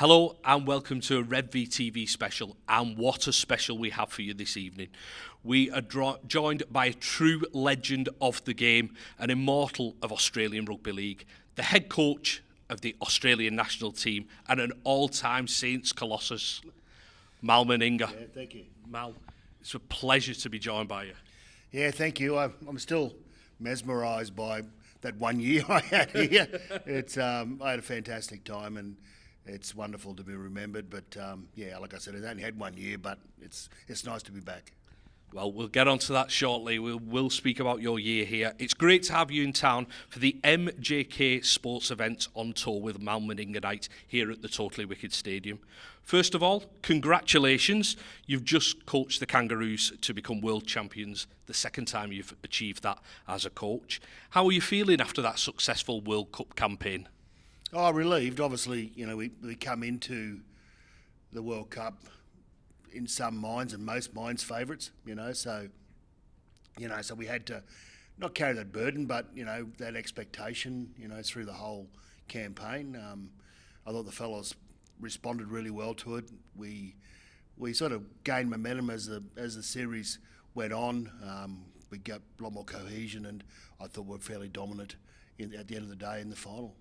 Hello and welcome to a Redvee TV special, and what a special we have for you this evening. We are joined by a true legend of the game, an immortal of Australian Rugby League, the head coach of the Australian national team and an all-time Saints colossus, Mal Meninga. Yeah, thank you. Mal, it's a pleasure to be joined by you. Yeah, thank you. I'm still mesmerised by that 1 year I had here. I had a fantastic time, and it's wonderful to be remembered. But yeah, like I said, I only had 1 year, but it's nice to be back. Well, we'll get onto that shortly. We'll speak about your year here. It's great to have you in town for the MJK Sports event on tour with Mal Meninga Night here at the Totally Wicked Stadium. First of all, congratulations. You've just coached the Kangaroos to become world champions, the second time you've achieved that as a coach. How are you feeling after that successful World Cup campaign? Oh, relieved. Obviously, we come into the World Cup in some minds and most minds' favourites, so we had to not carry that burden, but, that expectation, through the whole campaign. I thought the fellas responded really well to it. We sort of gained momentum as the series went on. We got a lot more cohesion, and I thought we were fairly dominant at the end of the day in the final.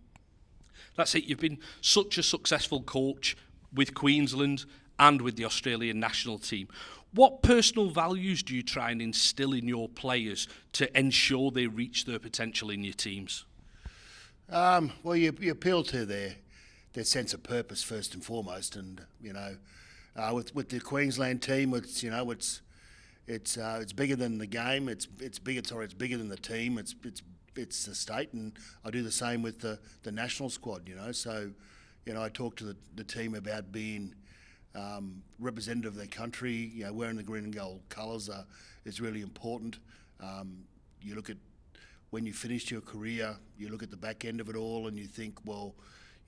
That's it. You've been such a successful coach with Queensland and with the Australian national team. What personal values do you try and instill in your players to ensure they reach their potential in your teams? Well, you appeal to their sense of purpose first and foremost, and with the Queensland team, it's bigger than the game. It's bigger than the team. It's the state, and I do the same with the national squad. So I talk to the team about being representative of their country. Wearing the green and gold colours is really important. You look at when you finished your career, you look at the back end of it all, and you think, well,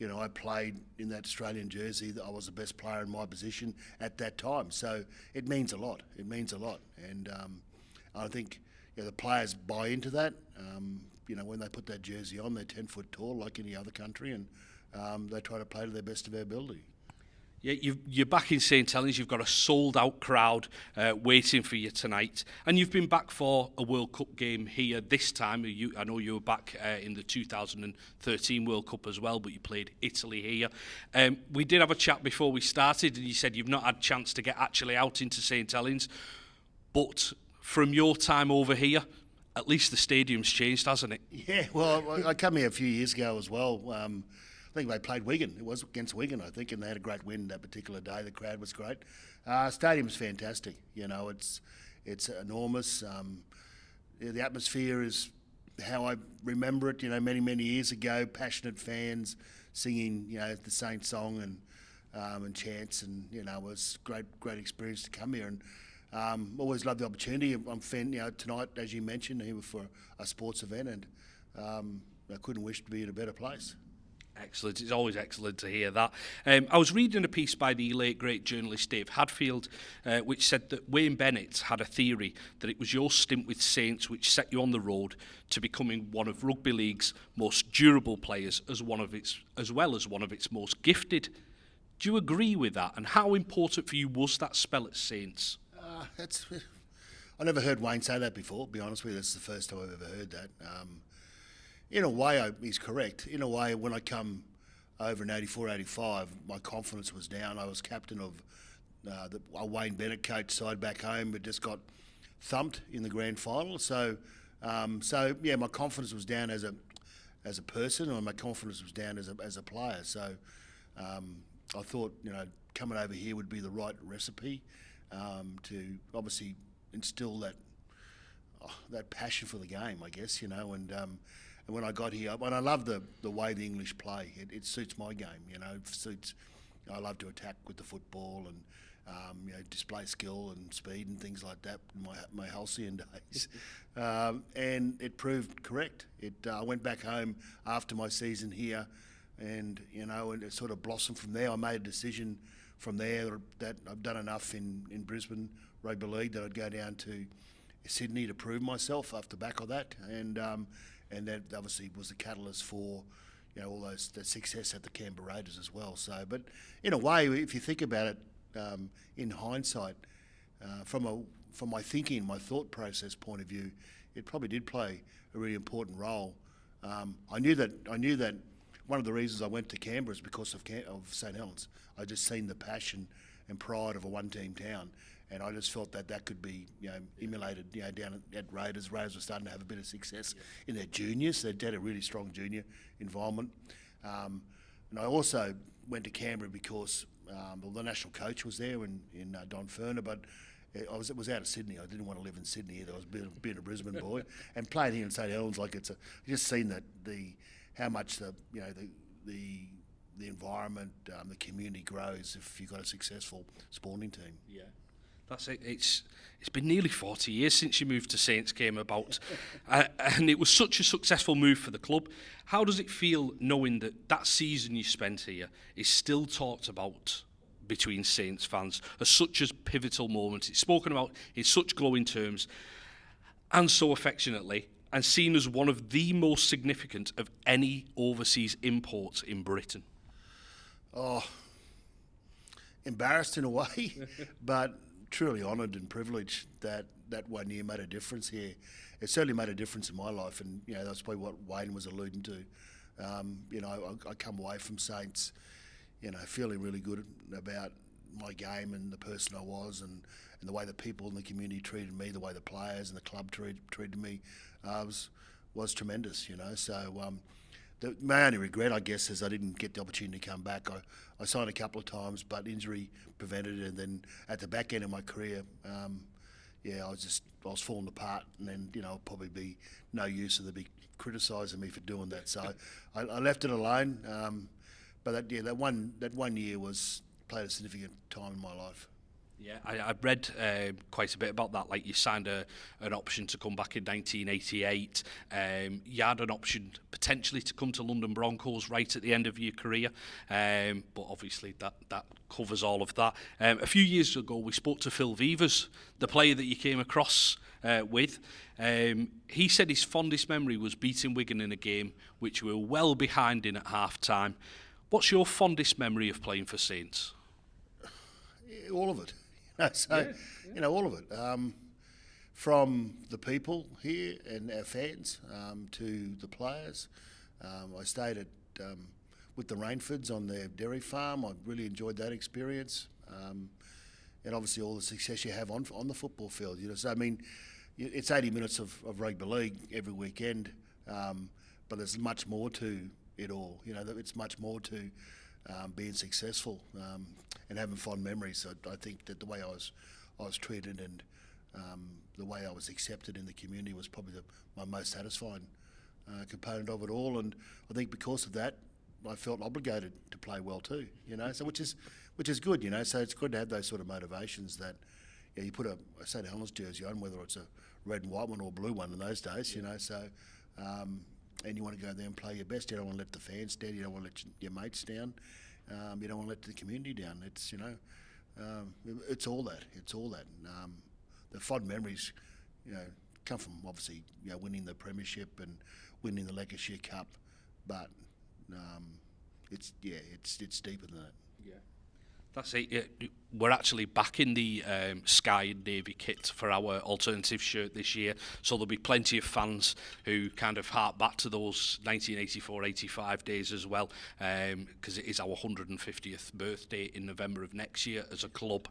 I played in that Australian jersey. I was the best player in my position at that time. So it means a lot. And I think the players buy into that. When they put that jersey on, they're 10 foot tall like any other country, and they try to play to their best of their ability. Yeah, you're back in St Helens. You've got a sold-out crowd waiting for you tonight, and you've been back for a World Cup game here this time. I know you were back in the 2013 World Cup as well, but you played Italy here. We did have a chat before we started, and you said you've not had a chance to get actually out into St Helens, but from your time over here, at least the stadium's changed, hasn't it? Yeah, well, I come here a few years ago as well. I think they played Wigan. It was against Wigan, I think, and they had a great win that particular day. The crowd was great. Stadium's fantastic. It's enormous. The atmosphere is how I remember it. Many years ago, passionate fans singing, the Saints song and chants, and it was great experience to come here. And always loved the opportunity. I'm fan. Tonight, as you mentioned, here for a sports event, and I couldn't wish to be in a better place. Excellent. It's always excellent to hear that. I was reading a piece by the late great journalist Dave Hadfield, which said that Wayne Bennett had a theory that it was your stint with Saints which set you on the road to becoming one of Rugby League's most durable players, as well as one of its most gifted. Do you agree with that? And how important for you was that spell at Saints? I never heard Wayne say that before. To be honest with you, that's the first time I've ever heard that. In a way, he's correct. In a way, when I come over in 84, 85, my confidence was down. I was captain of a Wayne Bennett coach side back home, but just got thumped in the grand final. So yeah, my confidence was down as a person, and my confidence was down as a player. So I thought, coming over here would be the right recipe to obviously instill that passion for the game, I guess, And when I got here, and I love the way the English play. It suits my game, It suits. I love to attack with the football and display skill and speed and things like that in my halcyon days. And it proved correct. I went back home after my season here, and and it sort of blossomed from there. I made a decision from there that I've done enough in Brisbane Rugby League that I'd go down to Sydney to prove myself off the back of that, and that obviously was the catalyst for all the success at the Canberra Raiders as well. So, but in a way, if you think about it, in hindsight, from my thinking, my thought process point of view, it probably did play a really important role. I knew that one of the reasons I went to Canberra is because of St Helens. I just seen the passion and pride of a one-team town, and I just felt that could be emulated down at Raiders. Raiders were starting to have a bit of success in their juniors. They had a really strong junior environment, and I also went to Canberra because the national coach was there in Don Ferner, but it was out of Sydney. I didn't want to live in Sydney either. I was being a Brisbane boy, and playing here in St Helens, just seen that how much the environment, the community grows if you've got a successful sporting team. Yeah, that's it. It's been nearly 40 years since you moved to Saints came about, and it was such a successful move for the club. How does it feel knowing that season you spent here is still talked about between Saints fans as such a pivotal moment? It's spoken about in such glowing terms and so affectionately, and seen as one of the most significant of any overseas imports in Britain. Oh, embarrassed in a way, but truly honoured and privileged that 1 year made a difference here. It certainly made a difference in my life, and that's probably what Wayne was alluding to. I come away from Saints, feeling really good about my game and the person I was, and the way the people in the community treated me, the way the players and the club treated me was tremendous. So my only regret, I guess, is I didn't get the opportunity to come back. I signed a couple of times, but injury prevented it. And then at the back end of my career, I was falling apart. And then I'll probably be no use, and they'll be criticising me for doing that. So I left it alone. But that one year played a significant time in my life. Yeah, I read quite a bit about that. Like, you signed an option to come back in 1988. You had an option potentially to come to London Broncos right at the end of your career, but obviously that covers all of that. A few years ago, we spoke to Phil Vivers, the player that you came across with. He said his fondest memory was beating Wigan in a game which we were well behind in at half-time. What's your fondest memory of playing for Saints? All of it. All of it. From the people here and our fans to the players. I stayed with the Rainfords on their dairy farm. I really enjoyed that experience. And obviously all the success you have on the football field. So it's 80 minutes of rugby league every weekend, but there's much more to it all. It's much more to being successful and having fond memories. I think that the way I was treated and the way I was accepted in the community was probably my most satisfying component of it all. And I think because of that, I felt obligated to play well too. So which is good. So it's good to have those sort of motivations that you put a St Helens jersey on, whether it's a red and white one or blue one in those days. So. And you want to go there and play your best. You don't want to let the fans down. You don't want to let your mates down. You don't want to let the community down. It's it's all that. It's all that. The fond memories, come from obviously winning the premiership and winning the Lancashire Cup, but it's deeper than that. Yeah. That's it. We're actually back in the Sky and Navy kit for our alternative shirt this year, so there'll be plenty of fans who kind of hark back to those 1984-85 days as well, because it is our 150th birthday in November of next year as a club.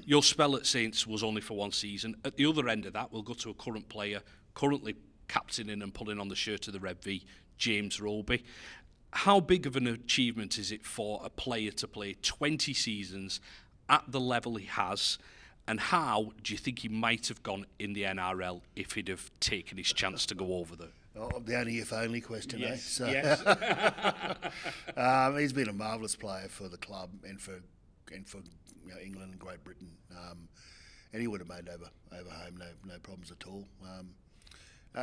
Your spell at Saints was only for one season. At the other end of that, we'll go to a current player, currently captaining and pulling on the shirt of the Redvee, James Roby. How big of an achievement is it for a player to play 20 seasons at the level he has, and how do you think he might have gone in the NRL if he'd have taken his chance to go over there? Oh, the only if only question, yes. So, yes. He's been a marvellous player for the club and for England and Great Britain, and he would have made over home no problems at all.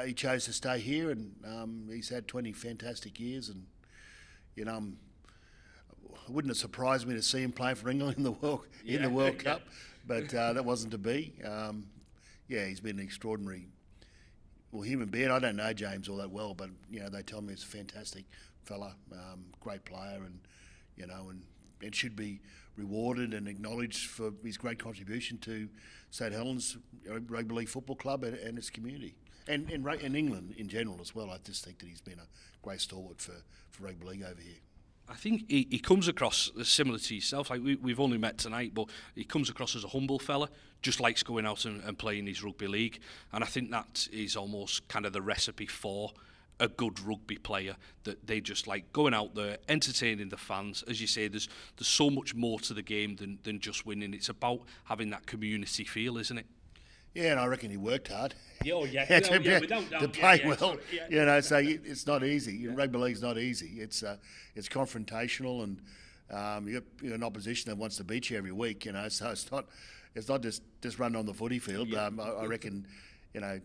He chose to stay here, and he's had 20 fantastic years, and it wouldn't have surprised me to see him play for England in the World Cup, but that wasn't to be. He's been an extraordinary human being. I don't know James all that well, but they tell me he's a fantastic fella, great player, and and should be rewarded and acknowledged for his great contribution to St Helens Rugby League Football Club and its community, and England in general as well. I just think that he's been a great stalwart for rugby league over here. I think he comes across similar to yourself. Like we've only met tonight, but he comes across as a humble fella, just likes going out and playing his rugby league. And I think that is almost kind of the recipe for a good rugby player, that they just like going out there, entertaining the fans. As you say, there's so much more to the game than just winning. It's about having that community feel, isn't it? Yeah, and I reckon he worked hard. Without doubt. To play well, so it's not easy. Yeah. Rugby league's not easy. It's confrontational, and you got an opposition that wants to beat you every week. So it's not just running on the footy field. Yeah. I reckon, and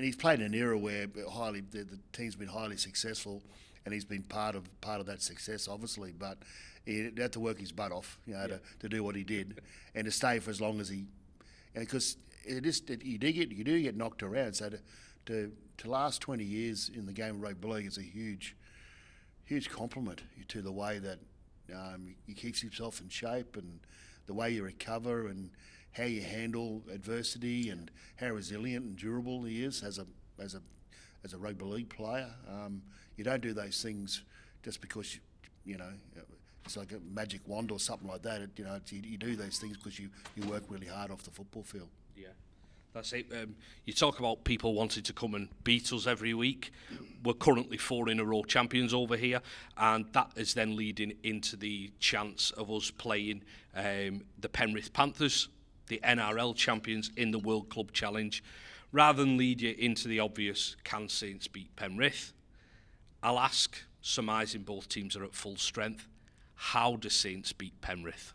he's played in an era where the team's been highly successful, and he's been part of that success, obviously. But he had to work his butt off, to do what he did, and to stay for as long as he, because. You do get knocked around. So to last 20 years in the game of rugby league is a huge compliment to the way that he keeps himself in shape, and the way you recover, and how you handle adversity, and how resilient and durable he is as a rugby league player. You don't do those things just because it's like a magic wand or something like that. You do those things because you work really hard off the football field. Yeah, that's it. You talk about people wanting to come and beat us every week. We're currently 4 in a row champions over here, and that is then leading into the chance of us playing the Penrith Panthers, the NRL champions, in the World Club Challenge. Rather than lead you into the obvious, can Saints beat Penrith? I'll ask, surmising both teams are at full strength, how do Saints beat Penrith?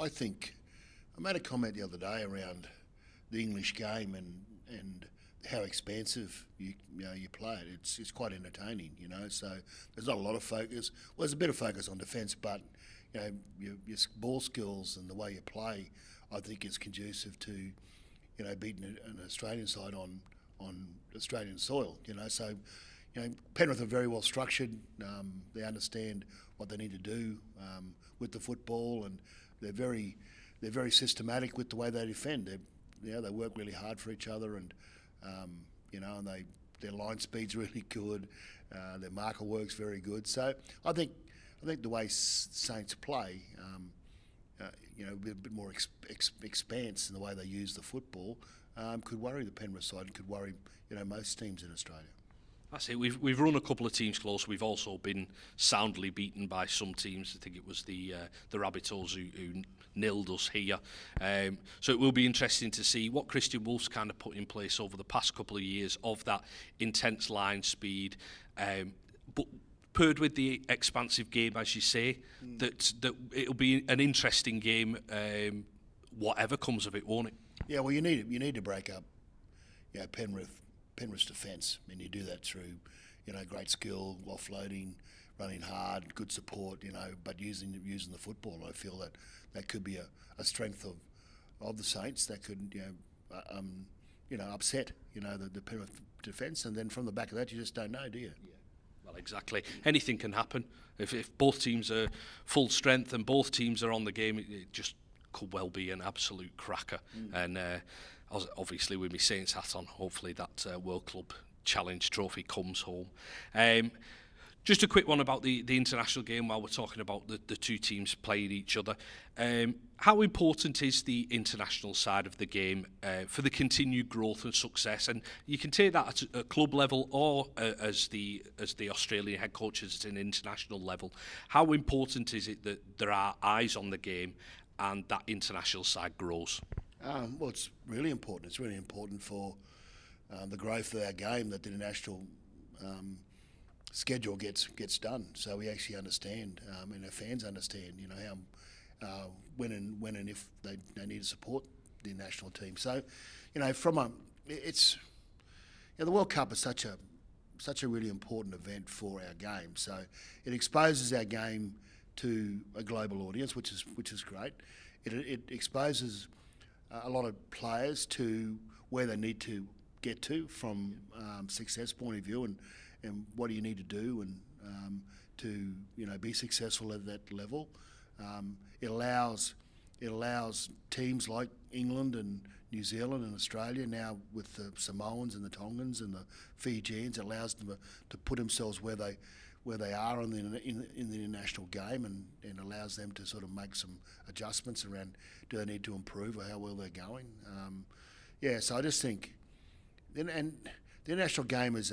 I think I made a comment the other day around the English game and how expansive you play it. It's quite entertaining, So there's not a lot of focus. Well, there's a bit of focus on defence, but your ball skills and the way you play, I think, is conducive to beating an Australian side on Australian soil. So Penrith are very well structured. They understand what they need to do with the football, and they're very systematic with the way they defend. They work really hard for each other, and and their line speed's really good. Their marker work's very good. So I think the way Saints play, a bit more expanse in the way they use the football, could worry the Penrith side, and could worry most teams in Australia. That's it. We've run a couple of teams close. We've also been soundly beaten by some teams. I think it was the Rabbitohs who nilled us here. So it will be interesting to see what Christian Wolff's kind of put in place over the past couple of years of that intense line speed, but paired with the expansive game, as you say, that it'll be an interesting game, whatever comes of it, won't it? Yeah, well, you need to break up, Penrith's defence, and you do that through, great skill, offloading, running hard, good support, but using the football. I feel that could be a strength of the Saints that could, upset, the Penrith defence, and then from the back of that, you just don't know, do you? Yeah. Well, exactly. Anything can happen. If both teams are full strength and both teams are on the game, it just could well be an absolute cracker. And obviously with my Saints hat on, hopefully that World Club Challenge trophy comes home. Just a quick one about the international game while we're talking about the two teams playing each other. How important is the international side of the game for the continued growth and success? And you can take that at a club level or as the Australian head coaches at an international level. How important is it that there are eyes on the game and that international side grows? Well, it's really important. It's really important for the growth of our game that the international schedule gets done, so we actually understand, and our fans understand, how when and if they need to support the national team. So, the World Cup is such a really important event for our game. So it exposes our game to a global audience, which is great. It exposes a lot of players to where they need to get to from success point of view, what do you need to do and to be successful at that level. It allows teams like England and New Zealand and Australia now with the Samoans and the Tongans and the Fijians. It allows them to put themselves where they are in the international game and allows them to sort of make some adjustments around do they need to improve or how well they're going. So I just think, and the international game is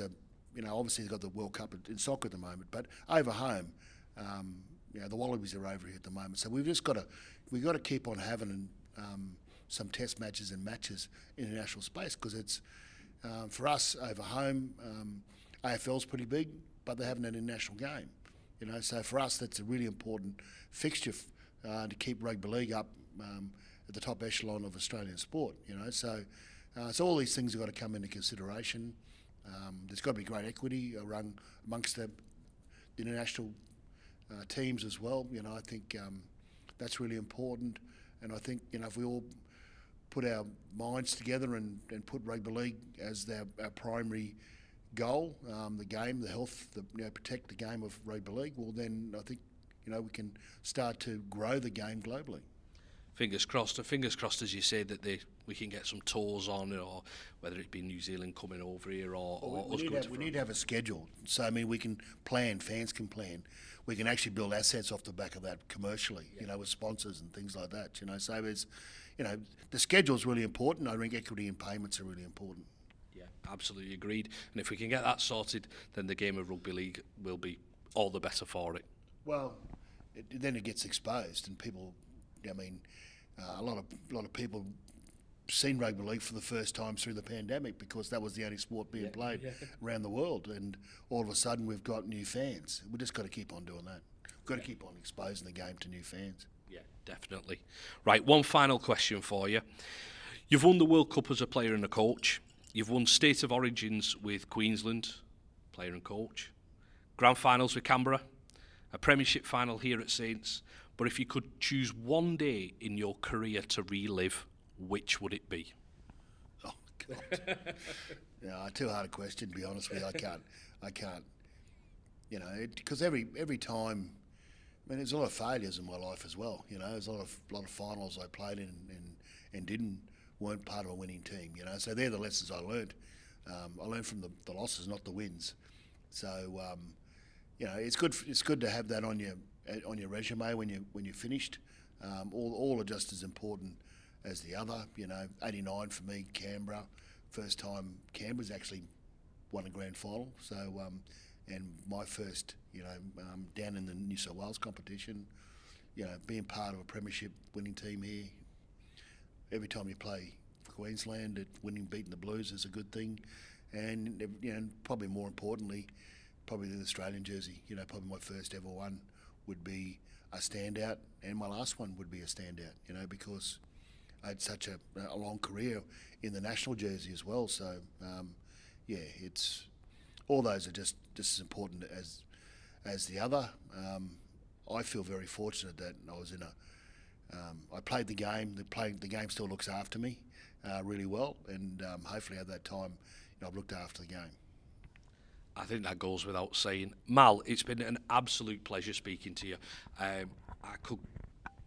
obviously they've got the World Cup in soccer at the moment, but over home, the Wallabies are over here at the moment. So we've got to keep on having some test matches and matches in international space because it's for us over home. AFL's pretty big, but they haven't had an international game. So for us that's a really important fixture to keep rugby league up at the top echelon of Australian sport. So all these things have got to come into consideration. There's got to be great equity amongst the international teams as well. I think that's really important. And I think if we all put our minds together and put rugby league as our primary goal, the game, the health, protect the game of rugby league, well then I think we can start to grow the game globally. Fingers crossed, as you say, that we can get some tours on, or whether it be New Zealand coming over here we need to have a schedule. So we can plan, fans can plan. We can actually build assets off the back of that commercially, with sponsors and things like that. So there's, the schedule is really important. I think equity and payments are really important. Yeah, absolutely agreed. And if we can get that sorted, then the game of rugby league will be all the better for it. Well, then it gets exposed, and people. A lot of people seen rugby league for the first time through the pandemic because that was the only sport being played around the world, and all of a sudden we've got new fans. We've just got to keep on doing that. We've got to keep on exposing the game to new fans. Yeah, definitely. Right, one final question for you. You've won the World Cup as a player and a coach. You've won State of Origins with Queensland, player and coach. Grand finals with Canberra. A Premiership final here at Saints. But if you could choose one day in your career to relive, which would it be? Oh, God. Too hard a question, to be honest with you. I can't. Because every time, there's a lot of failures in my life as well. There's a lot of finals I played in and weren't part of a winning team. So they're the lessons I learned. I learned from the losses, not the wins. So, it's good to have that on your resume when you're finished. All are just as important as the other. 89 for me, Canberra. First time Canberra's actually won a grand final. So, and my first, down in the New South Wales competition, being part of a premiership winning team here. Every time you play for Queensland, beating the Blues is a good thing. And, probably more importantly, probably the Australian jersey. Probably my first ever one would be a standout, and my last one would be a standout, because I had such a long career in the national jersey as well. So, it's all those are just as important as the other. I feel very fortunate that I was I played the game. The game still looks after me really well, and hopefully at that time, I've looked after the game. I think that goes without saying. Mal, it's been an absolute pleasure speaking to you. I could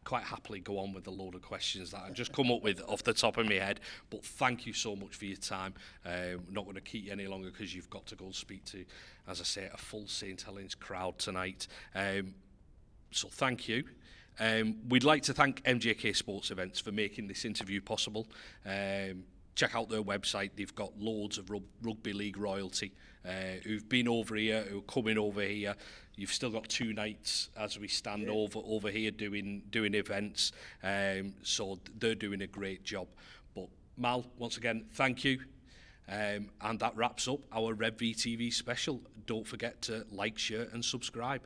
quite happily go on with a load of questions that I've just come up with off the top of my head, but thank you so much for your time. I'm not going to keep you any longer because you've got to go speak to, as I say, a full St Helens crowd tonight. So thank you. We'd like to thank MJK Sports Events for making this interview possible. Check out their website. They've got loads of rugby league royalty who've been over here, who are coming over here. You've still got 2 nights as we stand over here doing events. So they're doing a great job. But Mal, once again, thank you. And that wraps up our Redvee TV special. Don't forget to like, share and subscribe.